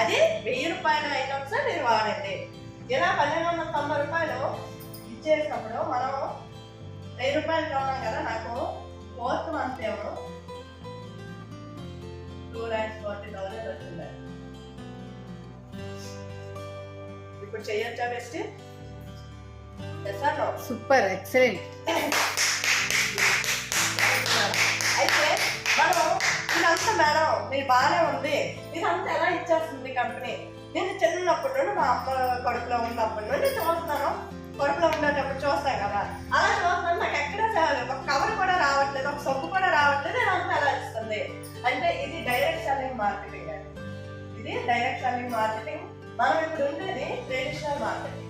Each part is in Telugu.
అది 1000 రూపాయల ఐటమ్స్ మీరు వాడండి. ఇలా 1590 రూపాయలు ఇచ్చేసినప్పుడు మనం 1000 రూపాయలు కొన్నాం కదా, నాకు 4th మంత్ ఏమో 2,40,000 వచ్చింది. ఇప్పుడు చేయొచ్చా బెస్ట్? Super, excellent. అయితే మనం ఇదంతా మేడం మీరు బాగానే ఉంది, ఇదంతా ఎలా ఇచ్చేస్తుంది కంపెనీ? నేను చిన్నప్పటి నుండి మా అమ్మ కడుపులో ఉన్నప్పటి నుండి చూస్తున్నాను, కడుపులో ఉండేటప్పుడు చూస్తాను కదా, అలా చూస్తున్నాను. నాకు ఎక్కడ ఒక కవర్ కూడా రావట్లేదు, ఒక సబ్బు కూడా రావట్లేదు, ఇదంతా ఎలా ఇస్తుంది అంటే ఇది డైరెక్ట్ సెల్లింగ్ మార్కెటింగ్ అండి. ఇది డైరెక్ట్ సెల్లింగ్ మార్కెటింగ్. మనం ఇప్పుడు ఉండేది traditional marketing.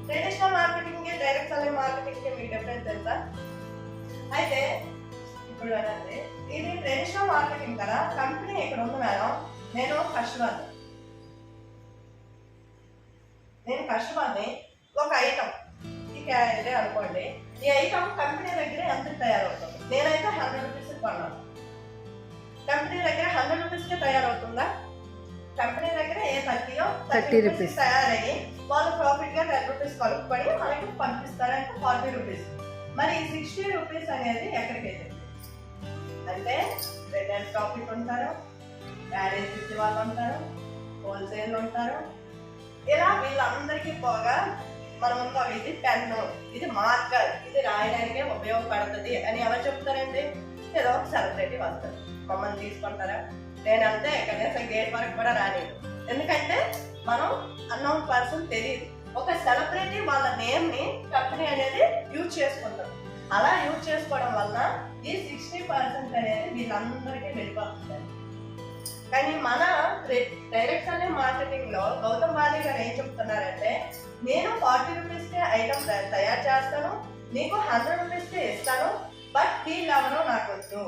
Traditional marketing direct selling marketing కి మీకు డిఫరెన్స్ తెలుసా? అయితే ఇప్పుడు ఇది ట్రెడిషనల్ మార్కెటింగ్ కదా, కంపెనీ ఇక్కడ ఉంది మేడం, నేను కస్టమర్ని ఒక ఐటమ్ ఇదే అనుకోండి, ఈ ఐటమ్ కంపెనీ దగ్గర ఎంత తయారవుతుంది? నేనైతే 100 రూపీస్ కొన్నాను, కంపెనీ దగ్గర 100 రూపీస్కే తయారవుతుందా? కంపెనీ దగ్గర ఏ 30 రూపీస్ తయారయ్యి వాళ్ళు ప్రాఫిట్ గా 10 రూపీస్ కలుపుకొని మనకి పంపిస్తారంటే 40 రూపీస్. మరి 60 రూపీస్ అనేది ఎక్కడికి వెళ్తుంది అంటే రిటైల్ ప్రాఫిట్ ఉంటారు, మ్యారేజ్ ఇచ్చే వాళ్ళు ఉంటారు, హోల్సేల్ ఉంటారు. ఇలా వీళ్ళందరికీ పోగా మనం ఇది పెన్ను, ఇది మార్కర్, ఇది రాయడానికే ఉపయోగపడుతుంది అని ఎవరు చెప్తారండి? ఏదో ఒక సెలబ్రిటీ వస్తారు, మమ్మల్ని తీసుకుంటారా? నేనంతే కనీసం గేట్ వరకు కూడా రాలేదు, ఎందుకంటే మనం అన్నోన్ పర్సన్ తెలియదు. ఒక సెలబ్రిటీ వాళ్ళ నేమ్ ని కంపెనీ అనేది యూజ్ చేసుకుంటారు. అలా యూజ్ చేసుకోవడం వల్ల ఈ 60% అనేది వీళ్ళందరికీ వెళ్ళిపోతుంది. కానీ మన డైరెక్ట్ సెల్లింగ్ మార్కెటింగ్ లో గౌతమ్ బాలి గారు ఏం చెప్తున్నారంటే, నేను 40 రూపీస్కే ఐటమ్ తయారు చేస్తాను, నీకు 100 రూపీస్కే ఇస్తాను, బట్ ఫీల్ అవ్వను నాకు వద్దు,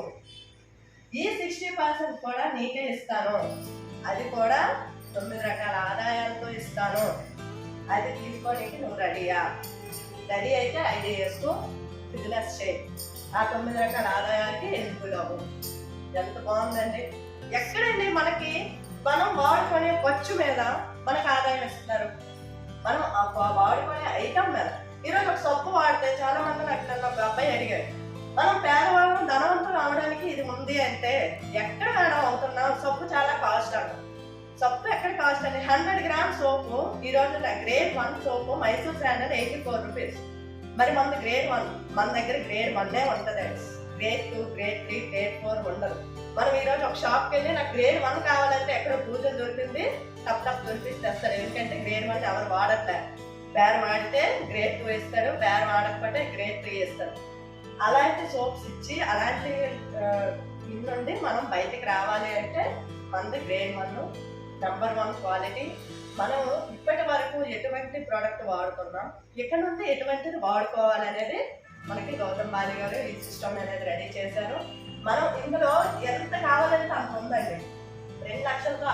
ఈ 60% కూడా నీకే ఇస్తాను, అది కూడా 9 రకాల ఆదాయాలతో ఇస్తాను, అది తీసుకోనికి నువ్వు రెడీయా? రెడీ అయితే ఐడియాస్కు బిజినెస్ చేయి, ఆ 9 రకాల ఆదాయాలకి ఎలిజిబుల్ అవ్వు. ఎంత బాగుందండి. ఎక్కడండి మనకి మనం వాడుకునే ఖర్చు మీద మనకు ఆదాయం ఇస్తున్నారు, మనం వాడుకునే ఐటమ్ మీద. ఈరోజు ఒక సబ్బు వాడితే చాలా మంది నాకు ఒక అబ్బాయి అడిగాడు, మనం పేదవాళ్ళం ధనవంతులు అవడానికి ఇది ఉంది అంటే ఎక్కడ మేడం అవుతున్నాం? సబ్బు చాలా కాస్ట్ అంట. సబ్బు ఎక్కడ కాస్ట్ అండి? 100 గ్రామ్ సోపు ఈరోజు గ్రేడ్ 1 సోపు మైసూర్ శాండల్ 84 రూపీస్. మరి మనది గ్రేడ్ 1, మన దగ్గర గ్రేడ్ 1 ఉంటుంది, గ్రేడ్ 2, గ్రేడ్ 3, గ్రేడ్ 4 ఉండదు. మనం ఈరోజు ఒక షాప్కి వెళ్ళి నాకు గ్రేడ్ 1 కావాలంటే ఎక్కడ పూజలు దొరికింది టప్ దొరికిస్తారు, ఎందుకంటే గ్రేడ్ 1 ఎవరు వాడట్లేదు. బేరం ఆడితే గ్రేడ్ 2 ఇస్తాడు, బేరం ఆడకపోతే గ్రేడ్ 3 ఇస్తాడు. అలాంటి సోప్స్ ఇచ్చి అలాంటి నుండి మనం బయటికి రావాలి అంటే మనది గ్రేడ్ 1 నెంబర్ 1 క్వాలిటీ. మనం ఇప్పటి వరకు ఎటువంటి ప్రోడక్ట్ వాడుతున్నాం, ఇక్కడ నుండి ఎటువంటిది వాడుకోవాలి అనేది మనకి గౌతమ్ బాలి గారు ఈ సిస్టమ్ అనేది రెడీ చేశారు. మనం ఇందులో ఎంత కావాలంటే అంత ఉందండి. 2 లక్షలతో